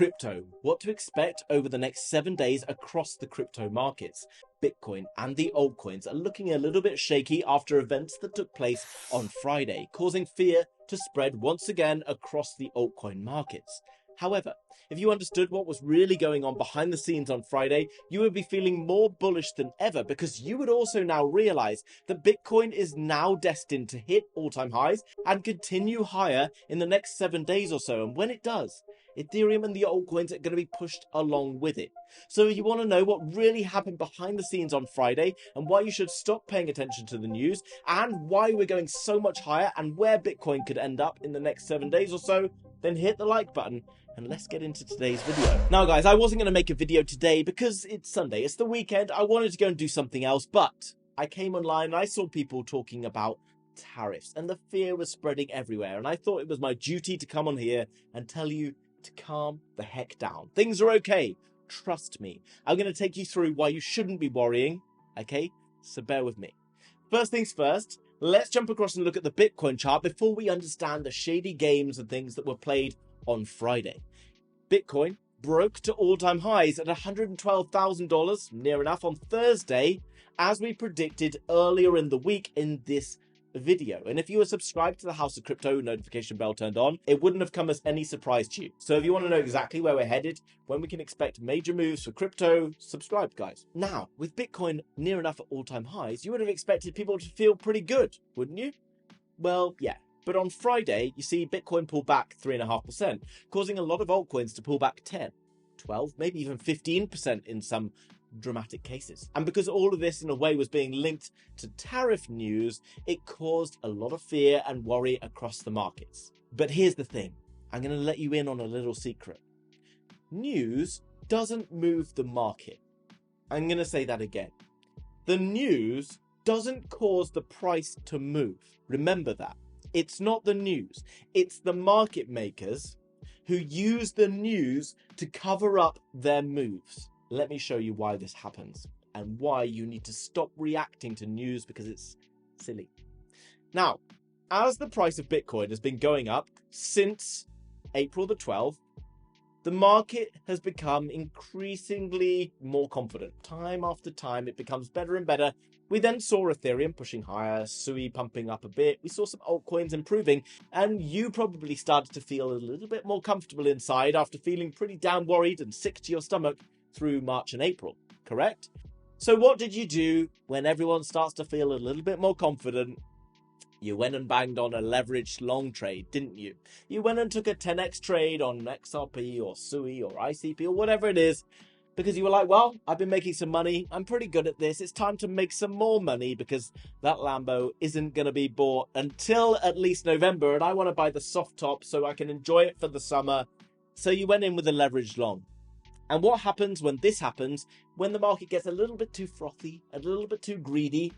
Crypto, what to expect over the next 7 days across the crypto markets. Bitcoin and the altcoins are looking a little bit shaky after events that took place on Friday, causing fear to spread once again across the altcoin markets. However, if you understood what was really going on behind the scenes on Friday, you would be feeling more bullish than ever, because you would also now realize that Bitcoin is now destined to hit all-time highs and continue higher in the next 7 days or so. And when it does, Ethereum and the altcoins are going to be pushed along with it. So if you want to know what really happened behind the scenes on Friday and why you should stop paying attention to the news and why we're going so much higher and where Bitcoin could end up in the next 7 days or so, then hit the like button and let's get into today's video. Now guys, I wasn't going to make a video today because it's Sunday, it's the weekend. I wanted to go and do something else, but I came online and I saw people talking about tariffs and the fear was spreading everywhere, and I thought it was my duty to come on here and tell you to calm the heck down. Things are okay. Trust me. I'm going to take you through why you shouldn't be worrying, okay? So bear with me. First things first, let's jump across and look at the Bitcoin chart before we understand the shady games and things that were played on Friday. Bitcoin broke to all-time highs at $112,000, near enough, on Thursday, as we predicted earlier in the week in this video. And if you were subscribed to the House of Crypto, notification bell turned on, it wouldn't have come as any surprise to you. So if you want to know exactly where we're headed, when we can expect major moves for crypto, subscribe guys. Now, with Bitcoin near enough at all-time highs, you would have expected people to feel pretty good, wouldn't you? Well, yeah. But on Friday, you see Bitcoin pull back 3.5%, causing a lot of altcoins to pull back 10, 12, maybe even 15% in some dramatic cases. And because all of this in a way was being linked to tariff news, it caused a lot of fear and worry across the markets. But here's the thing, I'm going to let you in on a little secret. News doesn't move the market. I'm going to say that again. The news doesn't cause the price to move. Remember that. It's not the news. It's the market makers who use the news to cover up their moves. Let me show you why this happens and why you need to stop reacting to news because it's silly. Now, as the price of Bitcoin has been going up since April the 12th, the market has become increasingly more confident. Time after time, it becomes better and better. We then saw Ethereum pushing higher, Sui pumping up a bit. We saw some altcoins improving, and you probably started to feel a little bit more comfortable inside after feeling pretty damn worried and sick to your stomach through March and April, correct? So what did you do when everyone starts to feel a little bit more confident? You went and banged on a leveraged long trade, didn't you? You went and took a 10x trade on XRP or Sui or ICP or whatever it is, because you were like, well, I've been making some money. I'm pretty good at this. It's time to make some more money because that Lambo isn't going to be bought until at least November, and I want to buy the soft top so I can enjoy it for the summer. So you went in with a leveraged long. And what happens when this happens, when the market gets a little bit too frothy, a little bit too greedy,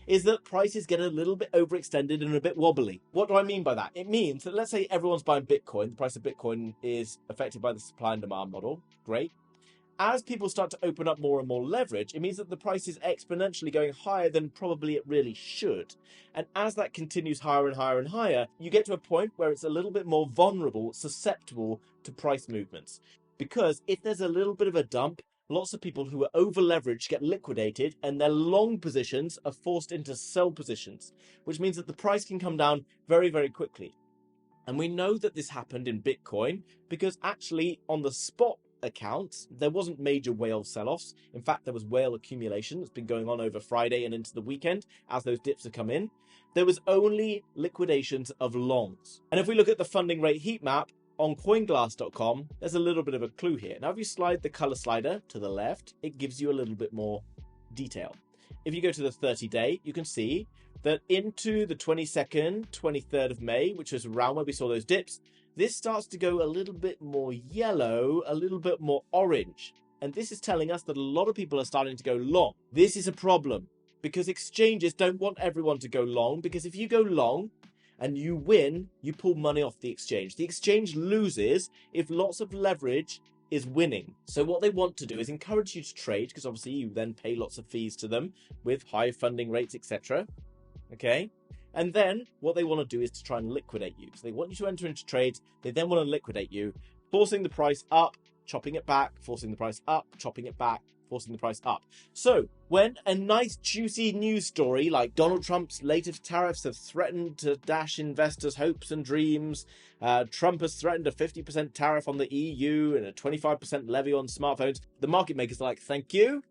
is that prices get a little bit overextended and a bit wobbly. What do I mean by that? It means that let's say everyone's buying Bitcoin, the price of Bitcoin is affected by the supply and demand model. Great. As people start to open up more and more leverage, it means that the price is exponentially going higher than probably it really should. And as that continues higher and higher and higher, you get to a point where it's a little bit more vulnerable, susceptible to price movements. Because if there's a little bit of a dump, lots of people who are over leveraged get liquidated and their long positions are forced into sell positions, which means that the price can come down very, very quickly. And we know that this happened in Bitcoin because actually on the spot accounts, there wasn't major whale sell-offs. In fact, there was whale accumulation that's been going on over Friday and into the weekend as those dips have come in. There was only liquidations of longs. And if we look at the funding rate heat map, on coinglass.com, there's a little bit of a clue here. Now, if you slide the color slider to the left, it gives you a little bit more detail. If you go to the 30-day, you can see that into the 22nd, 23rd of May, which is around where we saw those dips, this starts to go a little bit more yellow, a little bit more orange. And this is telling us that a lot of people are starting to go long. This is a problem because exchanges don't want everyone to go long, because if you go long, and you win, you pull money off the exchange. The exchange loses if lots of leverage is winning. So what they want to do is encourage you to trade, because obviously you then pay lots of fees to them with high funding rates, etc. Okay? And then what they want to do is to try and liquidate you. So they want you to enter into trades. They then want to liquidate you, forcing the price up chopping it back, forcing the price up, chopping it back, forcing the price up. So when a nice juicy news story like Donald Trump's latest tariffs have threatened to dash investors' hopes and dreams, Trump has threatened a 50% tariff on the EU and a 25% levy on smartphones, the market makers are like, thank you.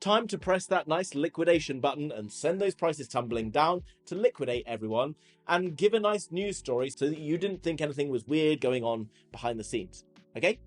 Time to press that nice liquidation button and send those prices tumbling down to liquidate everyone and give a nice news story so that you didn't think anything was weird going on behind the scenes. Okay?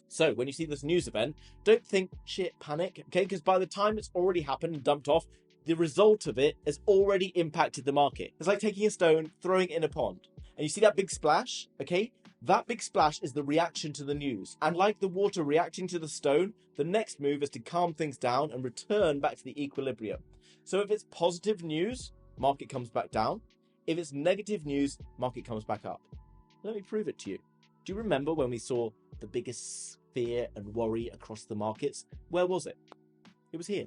So when you see this news event, don't think shit, panic, okay? Because by the time it's already happened and dumped off, the result of it has already impacted the market. It's like taking a stone, throwing it in a pond. And you see that big splash, okay? That big splash is the reaction to the news. And like the water reacting to the stone, the next move is to calm things down and return back to the equilibrium. So if it's positive news, market comes back down. If it's negative news, market comes back up. Let me prove it to you. Do you remember when we saw the biggest fear and worry across the markets? Where was it? It was here.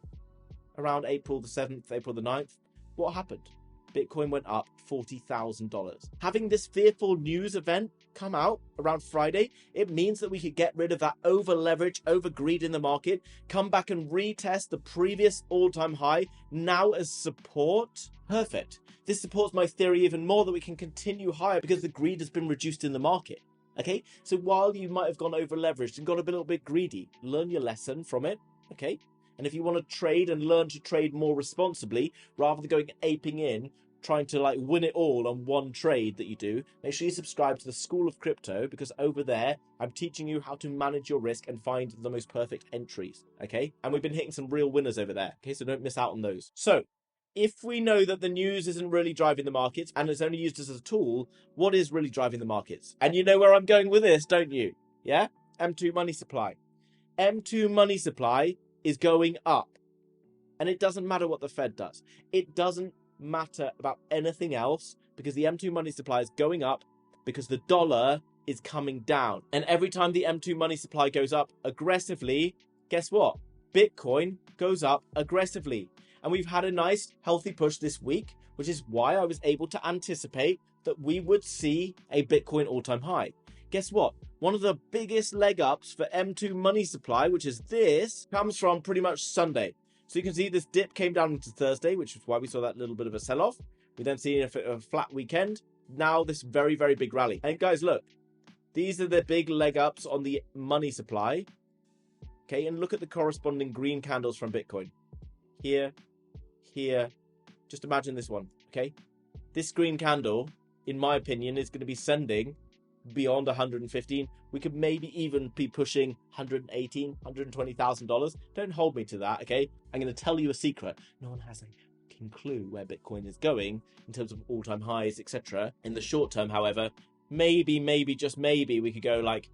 Around April the 7th, April the 9th. What happened? Bitcoin went up $40,000. Having this fearful news event come out around Friday, it means that we could get rid of that over leverage, over greed in the market, come back and retest the previous all-time high now as support. Perfect. This supports my theory even more that we can continue higher because the greed has been reduced in the market. Okay, so while you might have gone over leveraged and got a little bit greedy, learn your lesson from it. Okay, and if you want to trade and learn to trade more responsibly rather than going aping in, trying to like win it all on one trade that you do, make sure you subscribe to the School of Crypto, because over there I'm teaching you how to manage your risk and find the most perfect entries. Okay, and we've been hitting some real winners over there. Okay, so don't miss out on those. So if we know that the news isn't really driving the markets and it's only used as a tool, what is really driving the markets? And you know where I'm going with this, don't you? Yeah? M2 money supply. M2 money supply is going up. And it doesn't matter what the Fed does. It doesn't matter about anything else because the M2 money supply is going up because the dollar is coming down. And every time the M2 money supply goes up aggressively, guess what? Bitcoin goes up aggressively. And we've had a nice healthy push this week, which is why I was able to anticipate that we would see a Bitcoin all-time high. Guess what? One of the biggest leg ups for M2 money supply, which is this, comes from pretty much Sunday. So you can see this dip came down into Thursday, which is why we saw that little bit of a sell-off. We then see a flat weekend. Now this very, very big rally. And guys, look, these are the big leg ups on the money supply. Okay, and look at the corresponding green candles from Bitcoin. Here. Just imagine this one, okay? This green candle, in my opinion, is going to be sending beyond 115. We could maybe even be pushing 118, $120,000. Don't hold me to that, okay? I'm going to tell you a secret. No one has a fucking clue where Bitcoin is going in terms of all-time highs, etc. In the short term, however, maybe, just maybe, we could go like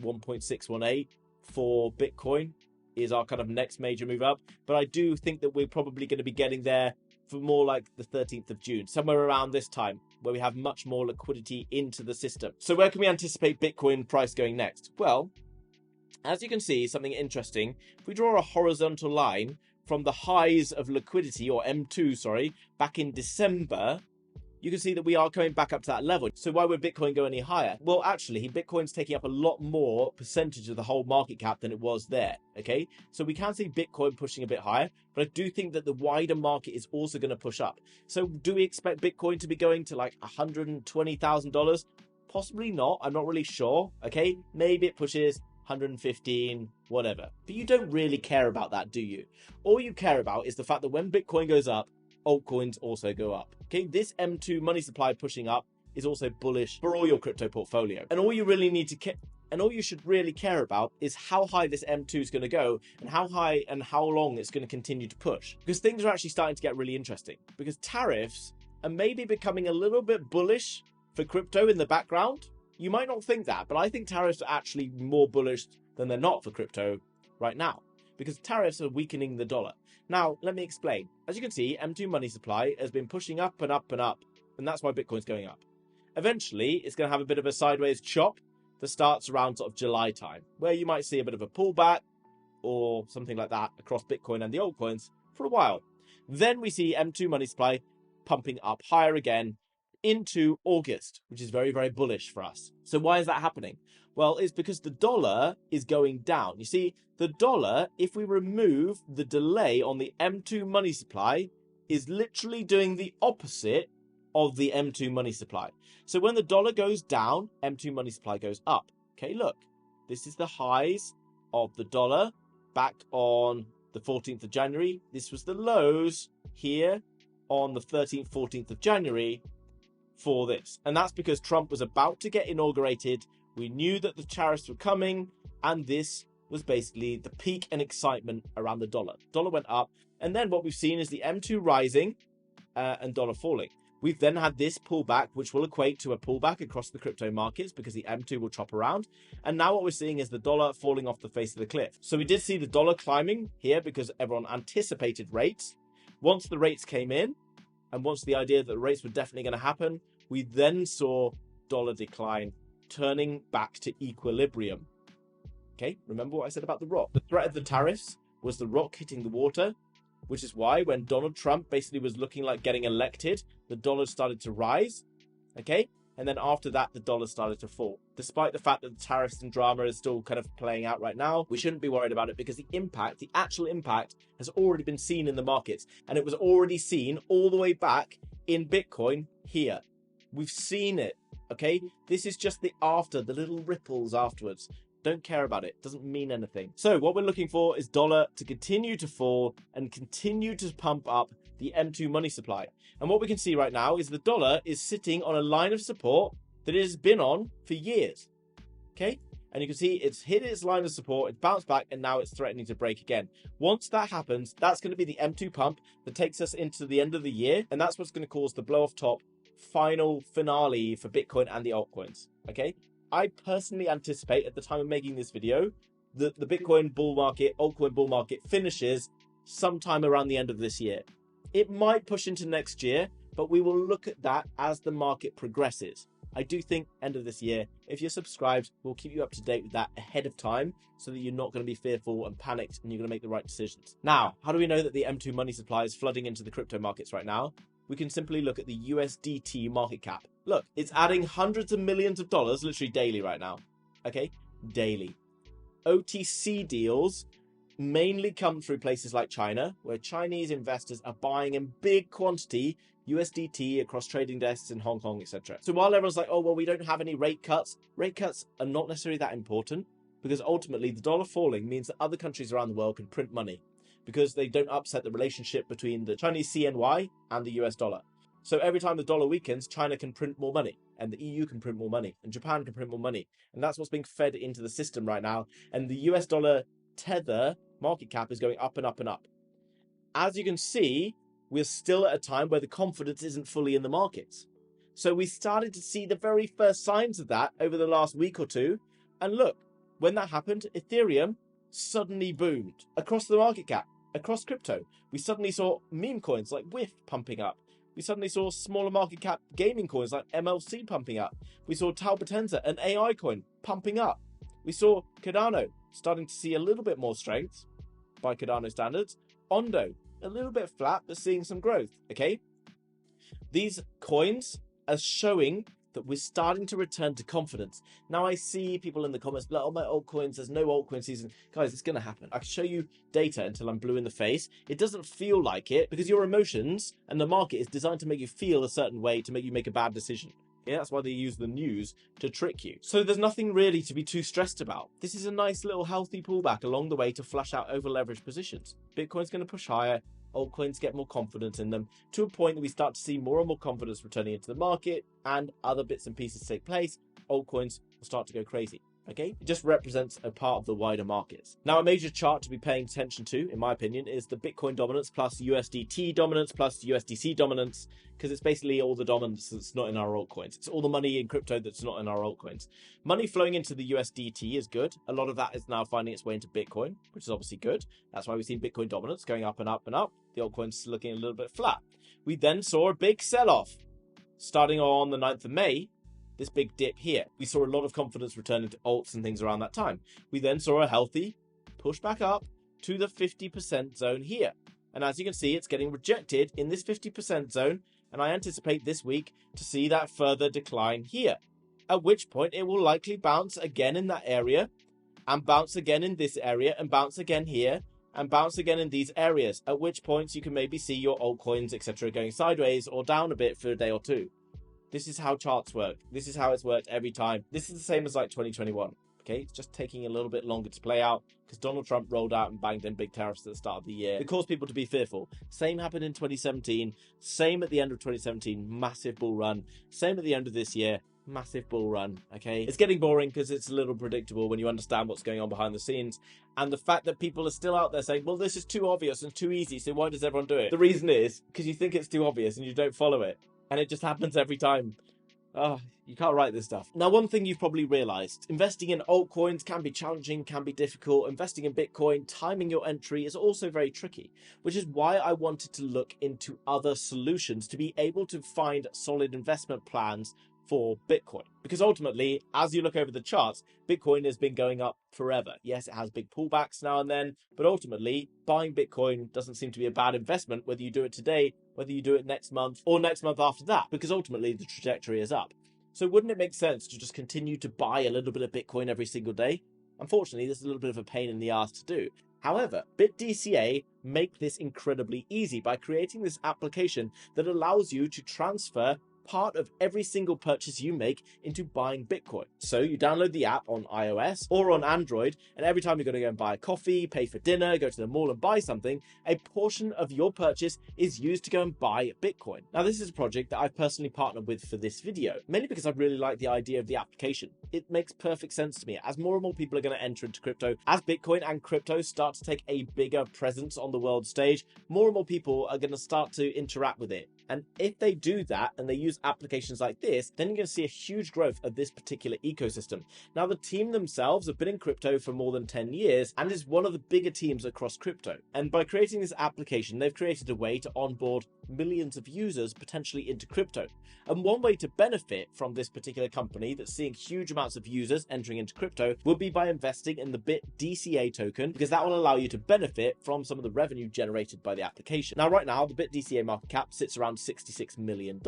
1.618 for Bitcoin is our kind of next major move up. But I do think that we're probably going to be getting there for more like the 13th of June, somewhere around this time, where we have much more liquidity into the system. So where can we anticipate Bitcoin price going next? Well, as you can see, something interesting. If we draw a horizontal line from the highs of liquidity, or M2, sorry, back in December, you can see that we are coming back up to that level. So why would Bitcoin go any higher? Well, actually, Bitcoin's taking up a lot more percentage of the whole market cap than it was there, okay? So we can see Bitcoin pushing a bit higher, but I do think that the wider market is also going to push up. So do we expect Bitcoin to be going to like $120,000? Possibly not. I'm not really sure, okay? Maybe it pushes 115, whatever. But you don't really care about that, do you? All you care about is the fact that when Bitcoin goes up, altcoins also go up. Okay, this M2 money supply pushing up is also bullish for all your crypto portfolio. And all you really need to care, and all you should really care about is how high this M2 is going to go and how high and how long it's going to continue to push. Because things are actually starting to get really interesting. Because tariffs are maybe becoming a little bit bullish for crypto in the background. You might not think that, but I think tariffs are actually more bullish than they're not for crypto right now. Because tariffs are weakening the dollar. Now, let me explain. As you can see, M2 money supply has been pushing up and up and up, and that's why Bitcoin's going up. Eventually, it's going to have a bit of a sideways chop that starts around sort of July time, where you might see a bit of a pullback or something like that across Bitcoin and the altcoins for a while. Then we see M2 money supply pumping up higher again, into August, which is very, very bullish for us. So why is that happening? Well, it's because the dollar is going down. You see, the dollar, if we remove the delay on the M2 money supply, is literally doing the opposite of the M2 money supply. So when the dollar goes down, M2 money supply goes up. Okay, look, this is the highs of the dollar back on the 14th of January. This was the lows here on the 13th, 14th of January for this. And that's because Trump was about to get inaugurated. We knew that the tariffs were coming, and this was basically the peak and excitement around the dollar. Dollar went up, and then what we've seen is the M2 rising and dollar falling. We've then had this pullback, which will equate to a pullback across the crypto markets because the M2 will chop around. And now what we're seeing is the dollar falling off the face of the cliff. So we did see the dollar climbing here because everyone anticipated rates. Once the rates came in, and once the idea that the rates were definitely going to happen, we then saw dollar decline, turning back to equilibrium. Okay, remember what I said about the rock? The threat of the tariffs was the rock hitting the water, which is why when Donald Trump basically was looking like getting elected, the dollar started to rise, okay? And then after that, the dollar started to fall. Despite the fact that the tariffs and drama is still kind of playing out right now, we shouldn't be worried about it because the impact, the actual impact, has already been seen in the markets. And it was already seen all the way back in Bitcoin here. We've seen it, okay? This is just the after, the little ripples afterwards. Don't care about it. Doesn't mean anything. So what we're looking for is dollar to continue to fall and continue to pump up the M2 money supply. And what we can see right now is the dollar is sitting on a line of support that it has been on for years. Okay? And you can see it's hit its line of support, it bounced back, and now it's threatening to break again. Once that happens, that's going to be the M2 pump that takes us into the end of the year. And that's what's going to cause the blow off top final finale for Bitcoin and the altcoins. Okay? I personally anticipate at the time of making this video that the Bitcoin bull market, altcoin bull market finishes sometime around the end of this year. It might push into next year, but we will look at that as the market progresses. I do think end of this year, if you're subscribed, we'll keep you up to date with that ahead of time so that you're not going to be fearful and panicked and you're going to make the right decisions. Now, how do we know that the M2 money supply is flooding into the crypto markets right now? We can simply look at the USDT market cap. Look, it's adding hundreds of millions of dollars literally daily right now. Okay, daily. OTC deals mainly come through places like China, where Chinese investors are buying in big quantity USDT across trading desks in Hong Kong, etc. So while everyone's like, oh, well, we don't have any rate cuts are not necessarily that important because ultimately the dollar falling means that other countries around the world can print money because they don't upset the relationship between the Chinese CNY and the US dollar. So every time the dollar weakens, China can print more money, and the EU can print more money, and Japan can print more money. And that's what's being fed into the system right now. And the US dollar tether market cap is going up and up and up. As you can see, we're still at a time where the confidence isn't fully in the markets. So we started to see the very first signs of that over the last week or two. And look, when that happened, Ethereum suddenly boomed across the market cap, across crypto. We suddenly saw meme coins like WIF pumping up. We suddenly saw smaller market cap gaming coins like MLC pumping up. We saw Tau Potenza, an AI coin, pumping up. We saw Cardano starting to see a little bit more strength by Cardano standards. Ondo, a little bit flat, but seeing some growth, okay? These coins are showing that we're starting to return to confidence. Now I see people in the comments like, oh, my altcoins, there's no altcoin season. Guys, it's going to happen. I can show you data until I'm blue in the face. It doesn't feel like it because your emotions and the market is designed to make you feel a certain way to make you make a bad decision. Yeah, that's why they use the news to trick you. So there's nothing really to be too stressed about. This is a nice little healthy pullback along the way to flush out over leveraged positions. Bitcoin's going to push higher. Altcoins get more confidence in them to a point that we start to see more and more confidence returning into the market and other bits and pieces take place. Altcoins will start to go crazy. Okay, it just represents a part of the wider markets. Now, a major chart to be paying attention to, in my opinion, is the Bitcoin dominance plus USDT dominance plus USDC dominance, because it's basically all the dominance that's not in our altcoins. It's all the money in crypto that's not in our altcoins. Money flowing into the USDT is good. A lot of that is now finding its way into Bitcoin, which is obviously good. That's why we've seen Bitcoin dominance going up and up and up. The altcoins looking a little bit flat. We then saw a big sell-off starting on the 9th of May. This big dip here. We saw a lot of confidence returning to alts and things around that time. We then saw a healthy push back up to the 50% zone here. And as you can see, it's getting rejected in this 50% zone And I anticipate this week to see that further decline here, at which point it will likely bounce again in that area, and bounce again in this area, and bounce again here, and bounce again in these areas, at which points you can maybe see your altcoins, etc., going sideways or down a bit for a day or two. This is how charts work. This is how it's worked every time. This is the same as like 2021. Okay, it's just taking a little bit longer to play out because Donald Trump rolled out and banged in big tariffs at the start of the year. It caused people to be fearful. Same happened in 2017. Same at the end of 2017. Massive bull run. Same at the end of this year. Massive bull run. Okay, it's getting boring because it's a little predictable when you understand what's going on behind the scenes, and the fact that people are still out there saying, well, this is too obvious and too easy, so why does everyone do it? The reason is because you think it's too obvious and you don't follow it, and it just happens every time. Oh, you can't write this stuff. Now, one thing you've probably realized, investing in altcoins can be challenging, can be difficult. Investing in Bitcoin, timing your entry is also very tricky, which is why I wanted to look into other solutions to be able to find solid investment plans for Bitcoin. Because ultimately, as you look over the charts, Bitcoin has been going up forever. Yes, it has big pullbacks now and then, but ultimately, buying Bitcoin doesn't seem to be a bad investment, whether you do it today, whether you do it next month, or next month after that, because ultimately the trajectory is up. So wouldn't it make sense to just continue to buy a little bit of Bitcoin every single day? Unfortunately, this is a little bit of a pain in the ass to do. However, BitDCA make this incredibly easy by creating this application that allows you to transfer part of every single purchase you make into buying Bitcoin. So you download the app on iOS or on Android, and every time you're going to go and buy a coffee, pay for dinner, go to the mall and buy something, a portion of your purchase is used to go and buy Bitcoin. Now, this is a project that I've personally partnered with for this video, mainly because I really like the idea of the application. It makes perfect sense to me. As more and more people are going to enter into crypto, as Bitcoin and crypto start to take a bigger presence on the world stage, more and more people are going to start to interact with it. And if they do that and they use applications like this, then you're going to see a huge growth of this particular ecosystem. Now, the team themselves have been in crypto for more than 10 years and is one of the bigger teams across crypto. And by creating this application, they've created a way to onboard millions of users potentially into crypto. And one way to benefit from this particular company that's seeing huge amounts of users entering into crypto would be by investing in the BitDCA token, because that will allow you to benefit from some of the revenue generated by the application. Now, right now, the BitDCA market cap sits around $66 million.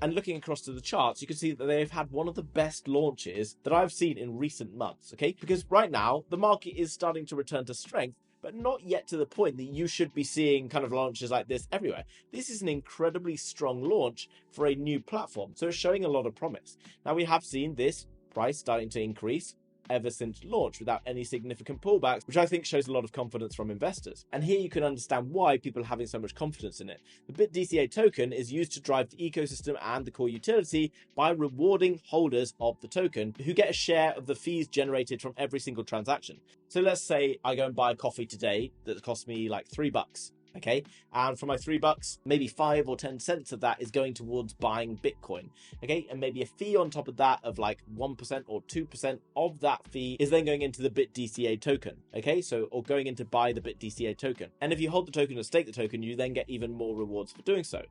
And looking across to the charts, you can see that they've had one of the best launches that I've seen in recent months, okay? Because right now, the market is starting to return to strength, but not yet to the point that you should be seeing kind of launches like this everywhere. This is an incredibly strong launch for a new platform, so it's showing a lot of promise. Now, we have seen this price starting to increase ever since launch without any significant pullbacks, which I think shows a lot of confidence from investors. And here you can understand why people are having so much confidence in it. The BitDCA token is used to drive the ecosystem and the core utility by rewarding holders of the token who get a share of the fees generated from every single transaction. So let's say I go and buy a coffee today that costs me like $3. Okay, and for my $3, maybe 5 or 10 cents of that is going towards buying Bitcoin. Okay, and maybe a fee on top of that of like 1% or 2% of that fee is then going into the BitDCA token. Okay, so or going into buy the BitDCA token. And if you hold the token or stake the token, you then get even more rewards for doing so.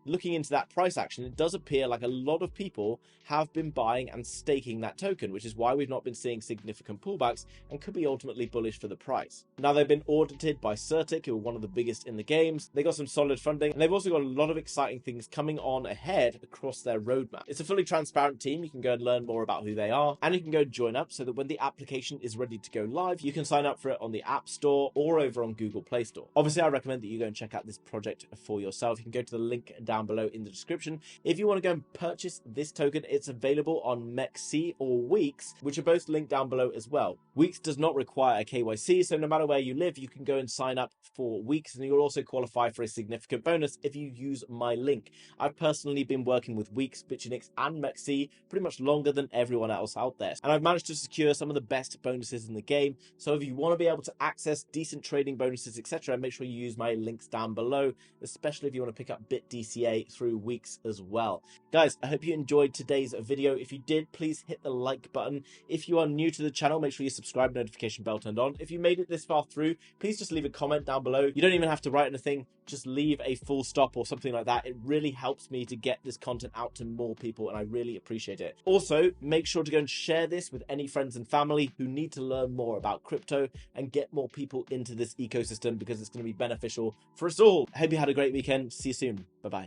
Looking into that price action, it does appear like a lot of people have been buying and staking that token, which is why we've not been seeing significant pullbacks and could be ultimately bullish for the price. Now, they've been audited by Certic, who are one of the biggest in the games. They got some solid funding, and they've also got a lot of exciting things coming on ahead across their roadmap. It's a fully transparent team. You can go and learn more about who they are, and you can go join up so that when the application is ready to go live, you can sign up for it on the App Store or over on Google Play Store. Obviously, I recommend that you go and check out this project for yourself. You can go to the link down below in the description. If you want to go and purchase this token, it's available on MEXC or WEEX, which are both linked down below as well. WEEX does not require a KYC, so no matter where you live, you can go and sign up for WEEX, and you'll also qualify for a significant bonus if you use my link. I've personally been working with WEEX, Bitunix, and MEXC pretty much longer than everyone else out there, and I've managed to secure some of the best bonuses in the game. So if you want to be able to access decent trading bonuses, etc., make sure you use my links down below, especially if you want to pick up BitDCA through WEEX as well. Guys, I hope you enjoyed today's video. If you did, please hit the like button. If you are new to the channel, make sure you subscribe, notification bell turned on. If you made it this far through, please just leave a comment down below. You don't even have to write anything, just leave a full stop or something like that. It really helps me to get this content out to more people, and I really appreciate it. Also, make sure to go and share this with any friends and family who need to learn more about crypto and get more people into this ecosystem, because it's going to be beneficial for us all. I hope you had a great weekend. See you soon. Bye-bye.